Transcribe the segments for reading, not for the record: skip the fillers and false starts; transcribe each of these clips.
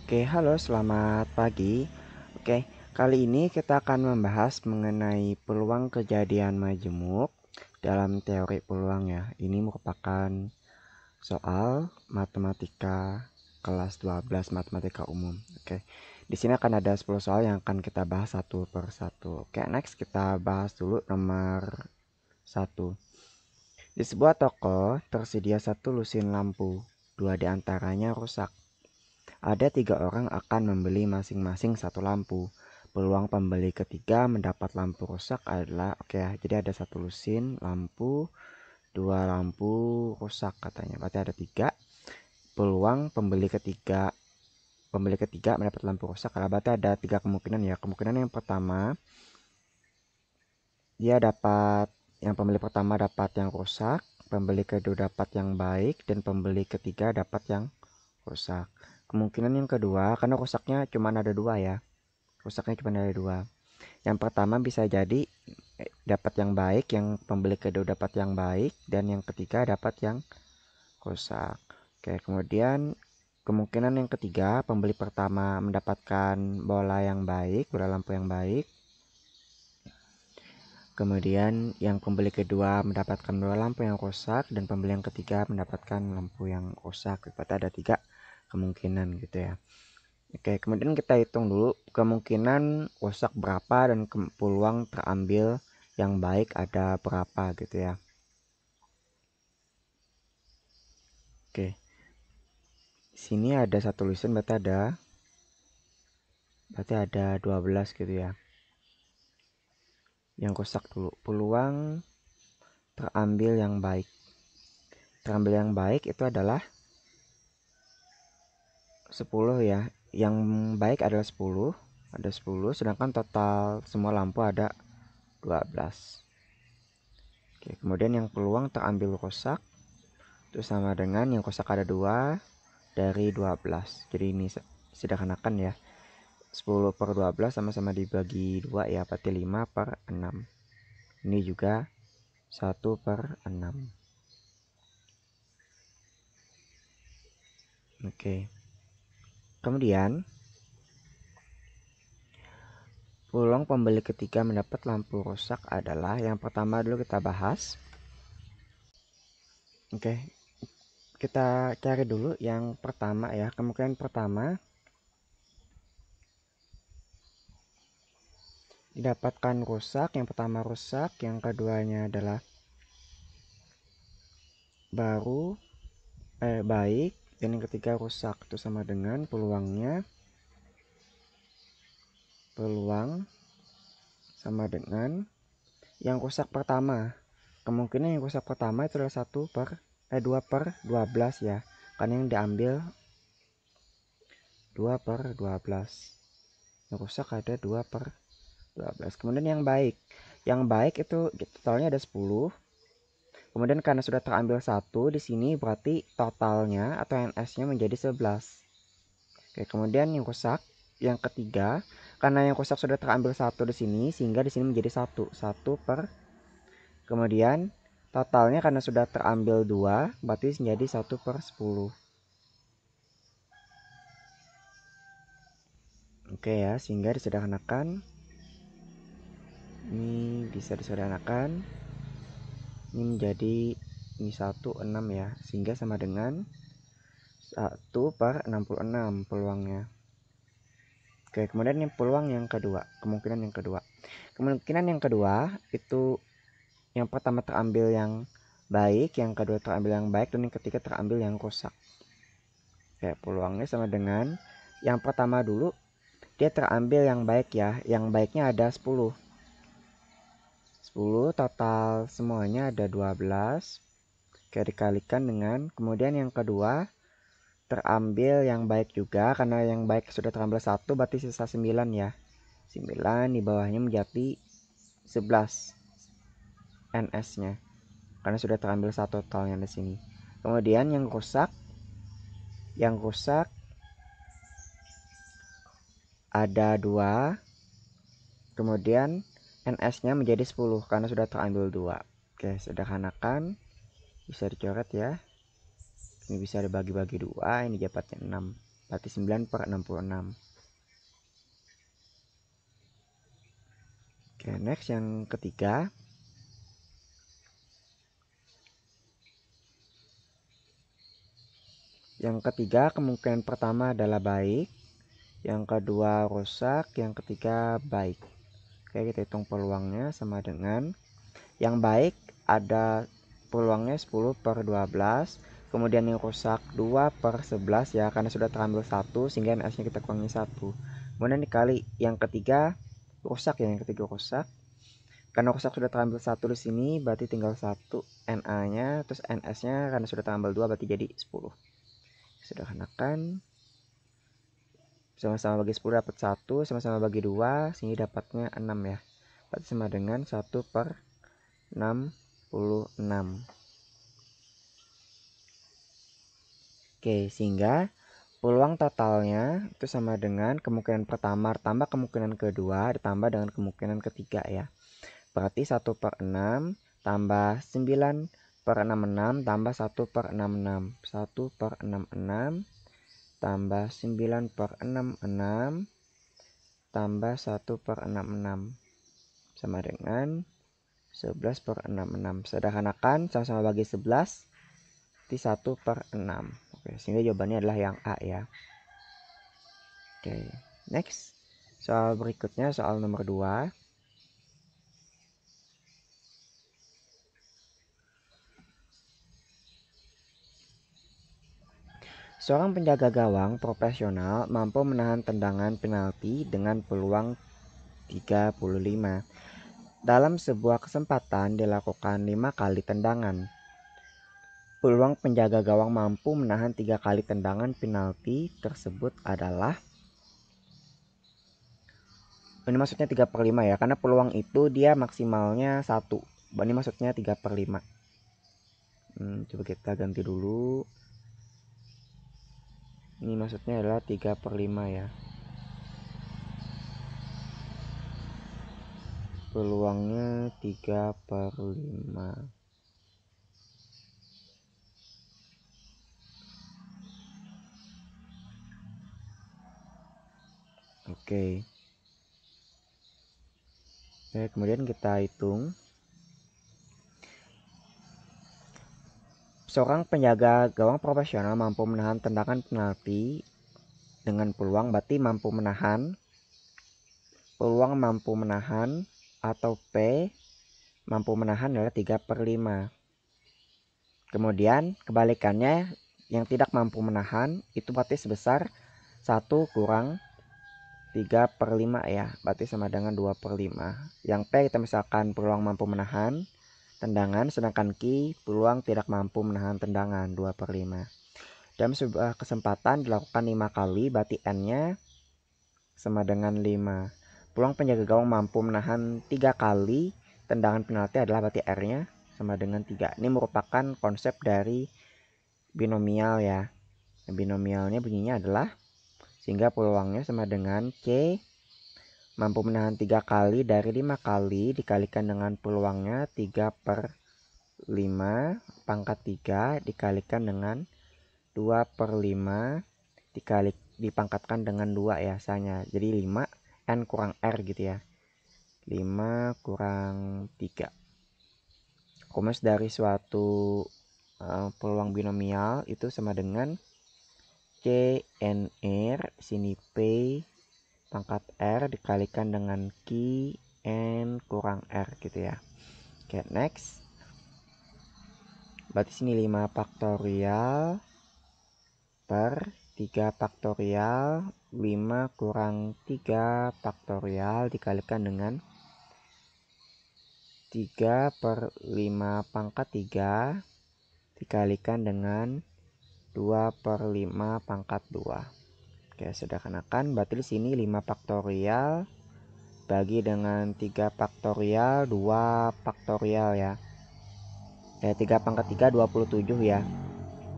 Oke, halo, selamat pagi. Oke, kali ini kita akan membahas mengenai peluang kejadian majemuk dalam teori peluang ya. Ini merupakan soal matematika kelas 12 matematika umum. Oke. Di sini akan ada 10 soal yang akan kita bahas satu per satu. Oke, next kita bahas dulu nomor satu. Di sebuah toko tersedia satu lusin lampu. Dua di antaranya rusak. Ada 3 orang akan membeli masing-masing satu lampu. Peluang pembeli ketiga mendapat lampu rusak adalah oke ya. Jadi ada satu lusin lampu, 2 lampu rusak katanya. Berarti ada 3. Peluang pembeli ketiga mendapat lampu rusak. Berarti ada 3 kemungkinan ya. Kemungkinan yang pertama yang pembeli pertama dapat yang rusak, pembeli kedua dapat yang baik, dan pembeli ketiga dapat yang rusak. Kemungkinan yang kedua, karena rusaknya cuma ada 2 ya. Rusaknya cuma ada 2. Yang pertama bisa jadi dapat yang baik, yang pembeli kedua dapat yang baik, dan yang ketiga dapat yang rusak. Oke, kemudian kemungkinan yang ketiga, pembeli pertama mendapatkan bola lampu yang baik. Kemudian yang pembeli kedua mendapatkan bola lampu yang rusak, dan pembeli yang ketiga mendapatkan lampu yang rusak. Berarti ada 3 kemungkinan gitu ya. Oke, kemudian kita hitung dulu kemungkinan rusak berapa dan peluang terambil yang baik ada berapa gitu ya. Oke, sini ada satu tulisan berarti ada 12 gitu ya. Yang rusak dulu, peluang terambil yang baik. Terambil yang baik itu adalah 10 ya. Yang baik adalah 10, ada 10, sedangkan total semua lampu ada 12. Oke, kemudian yang peluang terambil rusak itu sama dengan yang rusak ada 2 dari 12. Jadi ini sederhanakan ya. 10 per 12 sama-sama dibagi 2 ya, berarti 5 per 6. Ini juga 1 per 6. Oke. Kemudian peluang pembeli ketiga mendapat lampu rusak adalah yang pertama dulu kita bahas. Oke. Kita cari dulu yang pertama ya. Kemungkinan pertama didapatkan rusak. Yang pertama rusak, yang keduanya adalah baik, dan yang ketiga rusak. Itu sama dengan peluang sama dengan yang rusak pertama. Kemungkinan yang rusak pertama itu adalah 2 per 12 ya. Karena yang diambil 2 per 12. Yang rusak ada 2 per 12. Kemudian yang baik. Yang baik itu totalnya ada 10. Kemudian karena sudah terambil 1 di sini berarti totalnya atau NS-nya menjadi 11. Oke, kemudian yang rusak yang ketiga, karena yang rusak sudah terambil 1 di sini sehingga di sini menjadi 1. 1 per, kemudian totalnya karena sudah terambil 2 berarti menjadi 1 per 10. Oke ya, sehingga disederhanakan. Ini bisa disederhanakan. Ini menjadi 1, 6 ya, sehingga sama dengan 1 per 66 peluangnya. Oke, kemudian yang peluang yang kedua, kemungkinan yang kedua. Kemungkinan yang kedua itu yang pertama terambil yang baik, yang kedua terambil yang baik, dan yang ketiga terambil yang rusak. Oke, peluangnya sama dengan yang pertama dulu, dia terambil yang baik ya. Yang baiknya ada 10. 10 total semuanya ada 12. Oke, dikalikan dengan kemudian yang kedua terambil yang baik juga, karena yang baik sudah terambil 1 berarti sisa 9 ya. 9 di bawahnya menjadi 11 NS-nya karena sudah terambil 1 totalnya di sini. Kemudian yang rusak ada 2. Kemudian NS-nya menjadi 10 karena sudah terambil 2. Oke, sederhanakan. Bisa dicoret ya. Ini bisa dibagi-bagi 2, ini dapatnya 6. berarti 9 per 66. Oke, next yang ketiga. Yang ketiga kemungkinan pertama adalah baik, yang kedua rusak, yang ketiga baik. Oke, kita hitung peluangnya sama dengan yang baik ada peluangnya 10 per 12, kemudian yang rusak 2 per 11 ya, karena sudah terambil 1 sehingga NS nya kita kurangi 1. Kemudian dikali yang ketiga rusak ya, yang ketiga rusak. Karena rusak sudah terambil 1 di sini, berarti tinggal 1 NA nya, terus NS nya karena sudah terambil 2 berarti jadi 10. Sederhanakan, sama-sama bagi 10 dapat 1, sama-sama bagi 2, sini dapatnya 6 ya. Berarti sama dengan 1 per 66. Oke, sehingga peluang totalnya itu sama dengan kemungkinan pertama tambah kemungkinan kedua ditambah dengan kemungkinan ketiga ya. Berarti 1 per 6 tambah 9 per 66 tambah 1 per 66. 1 per 66 tambah 9 per 66 tambah 1 per 66 sama dengan 11 per 66. Sederhanakan, sama-sama bagi 11 di 1 per 6. Oke, sehingga jawabannya adalah yang A ya. Oke, next. Soal berikutnya, soal nomor 2. Seorang penjaga gawang profesional mampu menahan tendangan penalti dengan peluang 35. Dalam sebuah kesempatan dilakukan 5 kali tendangan. Peluang penjaga gawang mampu menahan 3 kali tendangan penalti tersebut adalah, ini maksudnya 3 per 5 ya, karena peluang itu dia maksimalnya 1. Ini maksudnya 3 per 5. Coba kita ganti dulu. Ini maksudnya adalah 3 per 5 ya. Peluangnya 3 per 5. Oke. Kemudian kita hitung. Seorang penjaga gawang profesional mampu menahan tendangan penalti dengan peluang, berarti mampu menahan. Peluang mampu menahan atau P mampu menahan adalah 3 per 5. Kemudian kebalikannya, yang tidak mampu menahan itu berarti sebesar 1 kurang 3 per 5 ya, berarti sama dengan 2 per 5. Yang P kita misalkan peluang mampu menahan tendangan, sedangkan Q peluang tidak mampu menahan tendangan 2 per 5. Dalam sebuah kesempatan dilakukan 5 kali, berarti N-nya sama dengan 5. Peluang penjaga gawang mampu menahan 3 kali tendangan penalti adalah berarti R-nya sama dengan 3. Ini merupakan konsep dari binomial ya. Binomialnya bunyinya adalah, sehingga peluangnya sama dengan C mampu menahan 3 kali dari 5 kali dikalikan dengan peluangnya 3 per 5 pangkat 3 dikalikan dengan 2 per 5 dipangkatkan dengan 2 ya sanya. Jadi 5 N kurang R gitu ya. 5 kurang 3. Rumus dari suatu peluang binomial itu sama dengan C N R sini P pangkat R dikalikan dengan Q N kurang R gitu ya. Oke, next. Berarti sini 5 faktorial per 3 faktorial 5 kurang 3 faktorial dikalikan dengan 3 per 5 pangkat 3 dikalikan dengan 2 per 5 pangkat 2. Oke, sederhanakan, berarti di sini 5 faktorial bagi dengan 3 faktorial 2 faktorial ya. 3 pangkat 3 27 ya.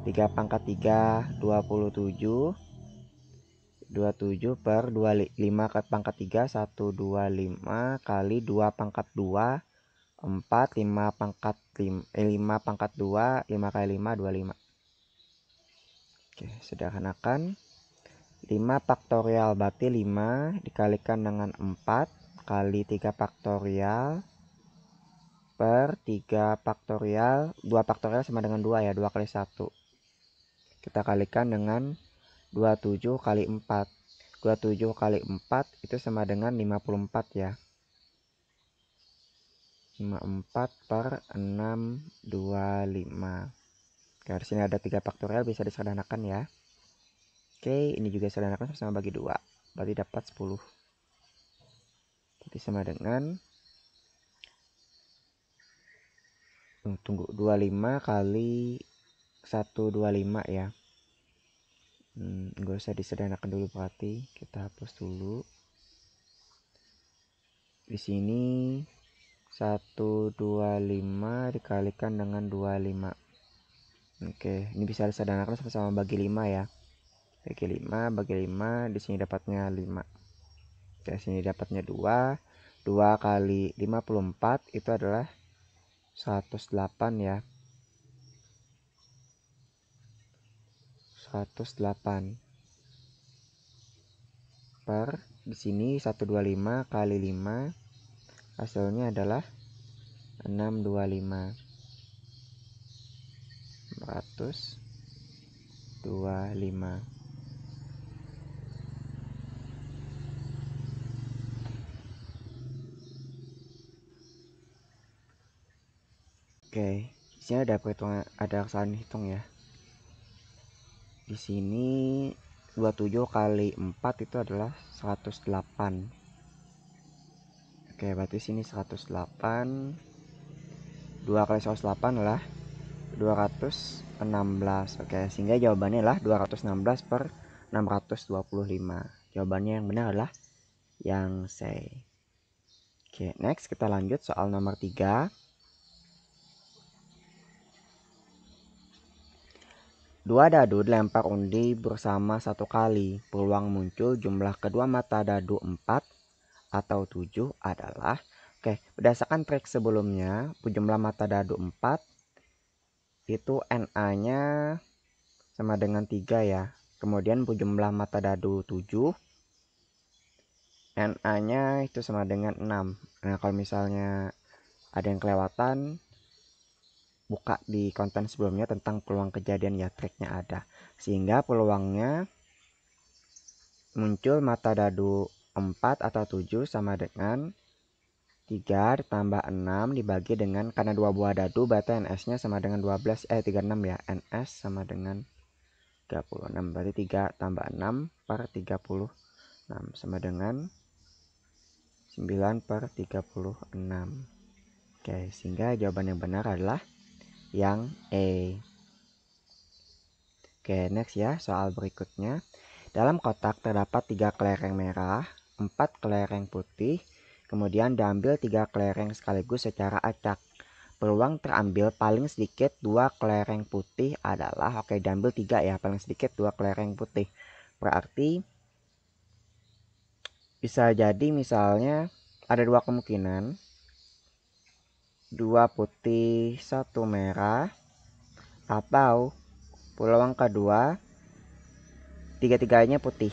3 pangkat 3 27 per 25 pangkat 3 125 kali 2 pangkat 2 4 5 pangkat 5 pangkat 2 5 kali 5 25. Oke, sederhanakan 5 faktorial berarti 5 dikalikan dengan 4 kali 3 faktorial per 3 faktorial. 2 faktorial sama dengan 2 ya, 2 kali 1. Kita kalikan dengan 27 kali 4. 27 kali 4 itu sama dengan 54 ya. 54 per 625. Oke, di sini ada 3 faktorial bisa disederhanakan ya. Oke, ini juga disederhanakan sama bagi 2. Berarti dapat 10. Berarti sama dengan 25 kali 125 ya. Gak usah disederhanakan dulu, berarti kita hapus dulu. Di sini 125 dikalikan dengan 25. Oke, ini bisa disederhanakan sama-sama bagi 5 ya. Bagi 5, bagi 5, di sini dapatnya 5. Oke, sini dapatnya 2. 2 kali 54 itu adalah 108 ya. 108 per di sini 125 kali 5 hasilnya adalah 625. 125. Oke, di sini ada perhitungan, ada kesalahan hitung ya. Di sini 27 kali 4 itu adalah 108. Oke, berarti sini 108. 2 kali 108 adalah 216. Oke, sehingga jawabannya adalah 216 per 625. Jawabannya yang benar adalah yang C. Oke, next kita lanjut soal nomor 3. 2 dadu dilempar undi bersama 1 kali. Peluang muncul jumlah kedua mata dadu 4 atau 7 adalah. Oke, berdasarkan trik sebelumnya, jumlah mata dadu 4 itu NA-nya sama dengan 3 ya. Kemudian jumlah mata dadu 7, NA-nya itu sama dengan 6. Nah, kalau misalnya ada yang kelewatan, buka di konten sebelumnya tentang peluang kejadian ya, triknya ada. Sehingga peluangnya muncul mata dadu 4 atau 7 sama dengan 3 ditambah 6 dibagi dengan, karena 2 buah dadu berarti NS-nya sama dengan 36 ya. NS sama dengan 36. Berarti 3 tambah 6 per 36 sama dengan 9 per 36. Oke, sehingga jawaban yang benar adalah yang E. Oke, next ya, soal berikutnya. Dalam kotak terdapat 3 kelereng merah, 4 kelereng putih, kemudian diambil 3 kelereng sekaligus secara acak. Peluang terambil paling sedikit 2 kelereng putih adalah, oke, diambil 3 ya, paling sedikit 2 kelereng putih. Berarti bisa jadi misalnya ada 2 kemungkinan. 2 putih, 1 merah, atau peluang kedua 3-tiganya putih.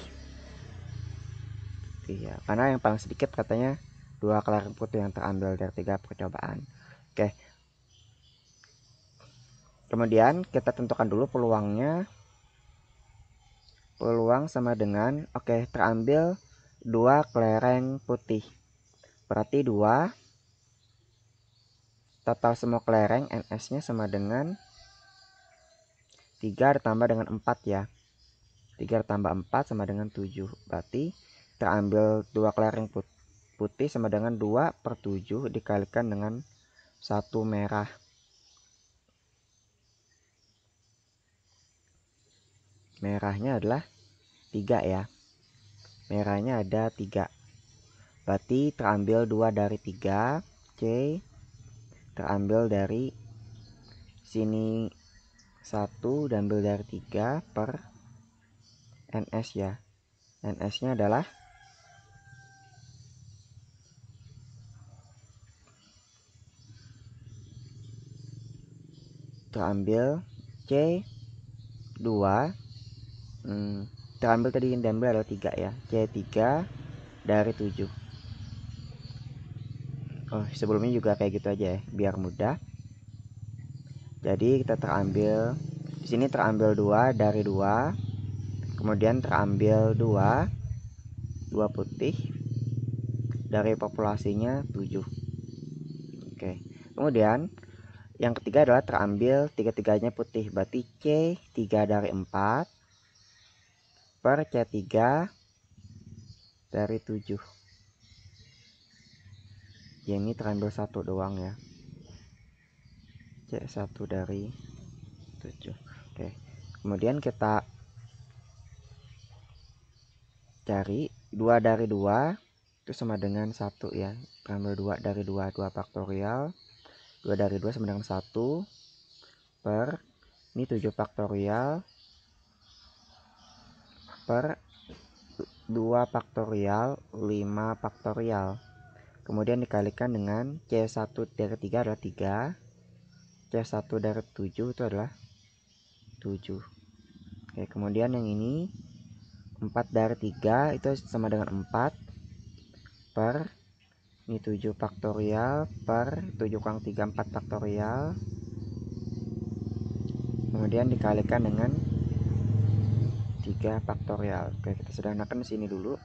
Iya, karena yang paling sedikit katanya 2 kelereng putih yang terambil dari 3 percobaan. Oke. Kemudian kita tentukan dulu peluangnya. Peluang sama dengan, oke, terambil 2 kelereng putih. Berarti 2 total semua kelereng NS-nya sama dengan 3 ditambah dengan 4 ya. 3 ditambah 4 sama dengan 7. Berarti terambil 2 kelereng putih sama dengan 2 per 7 dikalikan dengan 1 merah. Merahnya adalah 3 ya. Merahnya ada 3. Berarti terambil 2 dari 3. C terambil dari sini 1 diambil dari 3 per NS ya. NS-nya adalah terambil C 2 terambil tadi yang diambil adalah 3 ya. C3 dari 7. Oh, sebelumnya juga kayak gitu aja ya, biar mudah. Jadi kita terambil di sini, terambil 2 dari 2. Kemudian terambil 2 putih dari populasinya 7. Oke. Kemudian yang ketiga adalah terambil tiga-tiganya putih, berarti C3 dari 4 per C3 dari 7. Ya, ini terambil 1 doang ya. C1 dari 7. Oke. Kemudian kita cari 2 dari 2 itu sama dengan 1 ya. Terambil 2 dari 2, 2 faktorial. 2 dari 2 sama dengan 1 per ini 7 faktorial per 2 faktorial 5 faktorial. Kemudian dikalikan dengan C1 dari 3 adalah 3. C1 dari 7 itu adalah 7. Oke, kemudian yang ini 4 dari 3 itu sama dengan 4 per ini 7 faktorial per 7 kurang 3, 4 faktorial. Kemudian dikalikan dengan 3 faktorial. Oke, kita sederhanakan di sini dulu.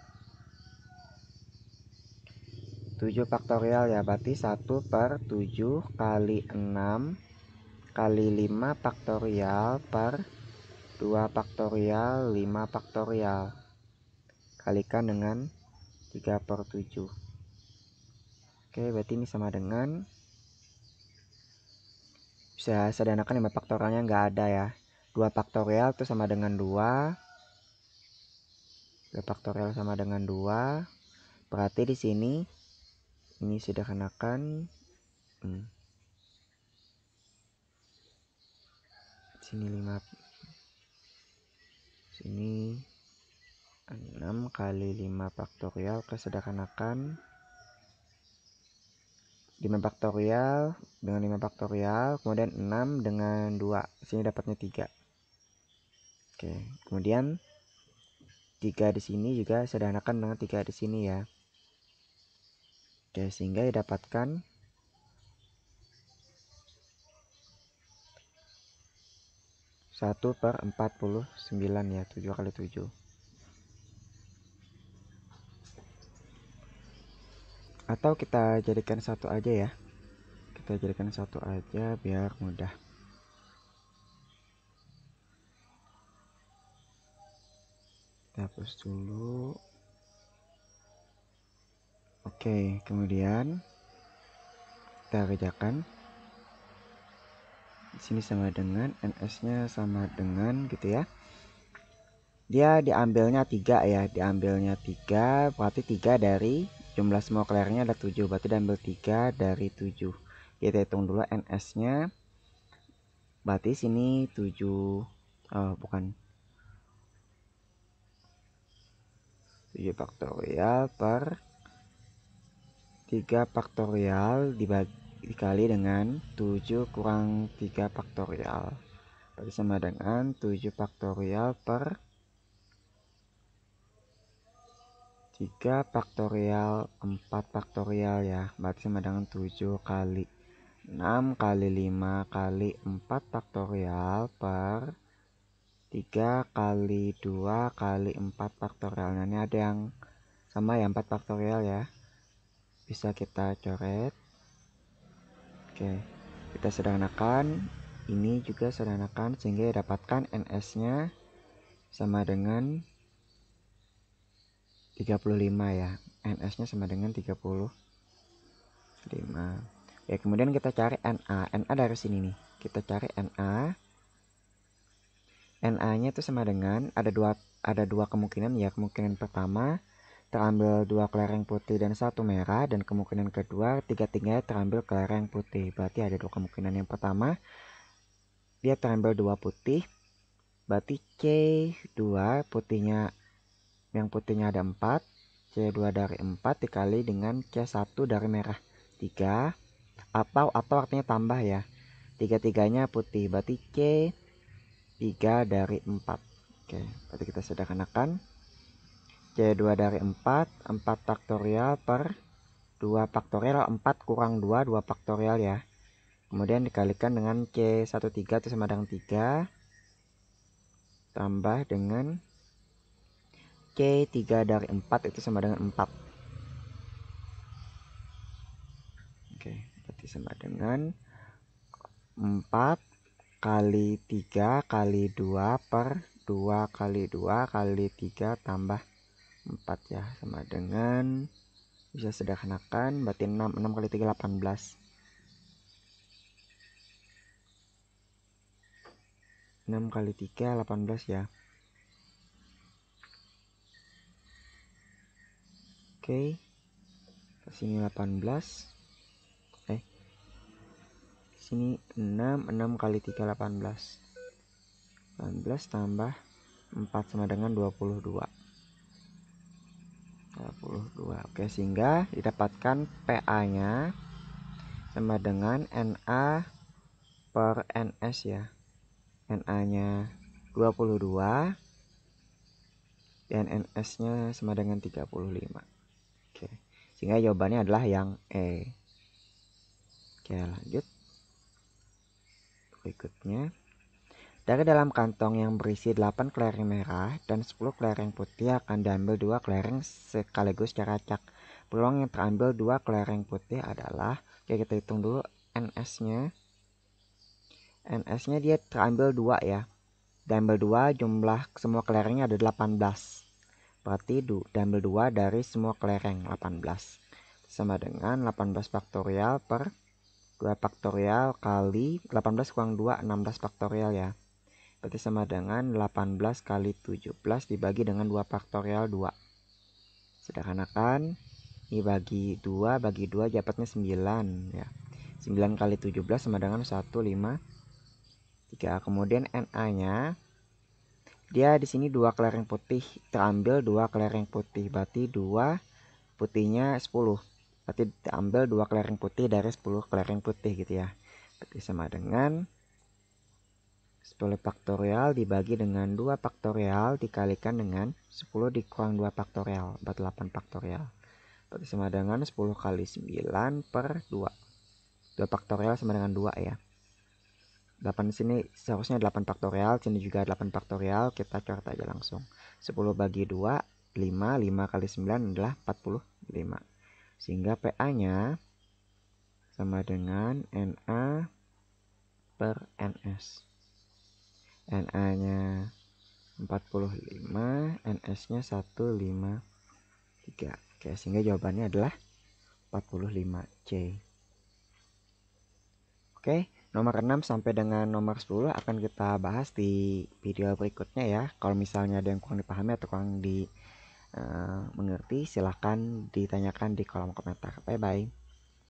7 faktorial ya, berarti 1 per 7 kali 6 kali 5 faktorial per 2 faktorial 5 faktorial. Kalikan dengan 3 per 7. Oke, berarti ini sama dengan, bisa sederhanakan 5 faktorialnya nggak ada ya. 2 faktorial itu sama dengan 2. 2 faktorial sama dengan 2. Berarti di sini ini sederhanakan, sini 5, sini 6 kali 5 faktorial, kesederhanakan 5 faktorial dengan 5 faktorial, kemudian 6 dengan 2, sini dapatnya 3. Oke, kemudian 3 di sini juga sederhanakan dengan 3 di sini ya. Oke, sehingga didapatkan 1 per 49 ya, 7 kali 7. Atau kita jadikan 1 aja ya. Kita jadikan 1 aja biar mudah. Kita hapus dulu. Oke, kemudian kita kerjakan. Di sini sama dengan NS-nya sama dengan gitu ya. Dia diambilnya 3 ya, diambilnya 3, berarti 3 dari jumlah semua kelerengnya ada 7, berarti diambil 3 dari 7. Kita hitung dulu NS-nya. Berarti sini 7, bukan 7 faktorial per 3 faktorial dikali dengan 7 kurang 3 faktorial. Berarti sama dengan 7 faktorial per 3 faktorial 4 faktorial ya. Berarti sama dengan 7 kali 6 kali 5 kali 4 faktorial per 3 kali 2 kali 4 faktorial. Nah, ini ada yang sama ya, 4 faktorial ya. Bisa kita coret. Oke, kita sederhanakan. Ini juga sederhanakan sehingga dapatkan NS-nya sama dengan 35 ya. NS-nya sama dengan 35. Ya, kemudian kita cari NA. NA dari sini nih. Kita cari NA. NA-nya itu sama dengan ada dua kemungkinan ya. Kemungkinan pertama terambil 2 kelereng putih dan 1 merah, dan kemungkinan kedua tiga-tiganya terambil kelereng putih. Berarti ada 2 kemungkinan. Yang pertama dia terambil 2 putih, berarti C2 putihnya, yang putihnya ada 4, C2 dari 4 dikali dengan C1 dari merah 3, atau artinya tambah ya, tiga-tiganya putih, berarti C3 dari 4. Oke, berarti kita sederhanakan. C2 dari 4, 4 faktorial per 2 faktorial, 4 kurang 2, 2 faktorial ya. Kemudian dikalikan dengan C13 itu sama dengan 3. Tambah dengan C3 dari 4 itu sama dengan 4. Oke, berarti sama dengan 4 kali 3 kali 2 per 2 kali 2 kali 3 tambah 4 ya. Sama dengan, bisa sederhanakan, berarti 6. 6 kali 3 18. 6 kali 3 18 ya. Oke, sini 18. Sini 6. 6 kali 3 18. 18 tambah 4 sama dengan 22. 22. Oke, sehingga didapatkan PA-nya sama dengan NA per NS ya. NA-nya 22 dan NS-nya sama dengan 35. Oke. Sehingga jawabannya adalah yang E. Oke, lanjut. Berikutnya. Dari dalam kantong yang berisi 8 kelereng merah dan 10 kelereng putih akan diambil 2 kelereng sekaligus secara acak. Peluang yang terambil 2 kelereng putih adalah, oke, kita hitung dulu NS-nya. NS-nya dia terambil 2 ya. Diambil 2, jumlah semua kelerengnya ada 18. Berarti diambil 2 dari semua kelereng, 18. Sama dengan 18 faktorial per 2 faktorial kali 18 kurang 2, 16 faktorial ya. Berarti sama dengan 18 kali 17 dibagi dengan 2 faktorial 2. Sederhanakan, ini bagi 2 dapatnya 9 ya. 9 kali 17 sama dengan 153. Kemudian NA-nya, dia di sini 2 kelereng putih, terambil 2 kelereng putih, berarti 2 putihnya 10. Berarti diambil 2 kelereng putih dari 10 kelereng putih gitu ya. Berarti sama dengan 10 faktorial dibagi dengan 2 faktorial dikalikan dengan 10 dikurang 2 faktorial, berarti 8 faktorial. Berarti sama dengan 10 kali 9 per 2. 2 faktorial sama dengan 2 ya. 8 di sini seharusnya 8 faktorial, sini juga 8 faktorial, kita coret aja langsung. 10 bagi 2, 5, 5 kali 9 adalah 45. Sehingga PA-nya sama dengan NA per NS. NA-nya 45, NS-nya 153. Oke, sehingga jawabannya adalah 45C. Oke, nomor 6 sampai dengan nomor 10 akan kita bahas di video berikutnya ya. Kalau misalnya ada yang kurang dipahami atau kurang mengerti, silahkan ditanyakan di kolom komentar. Bye-bye.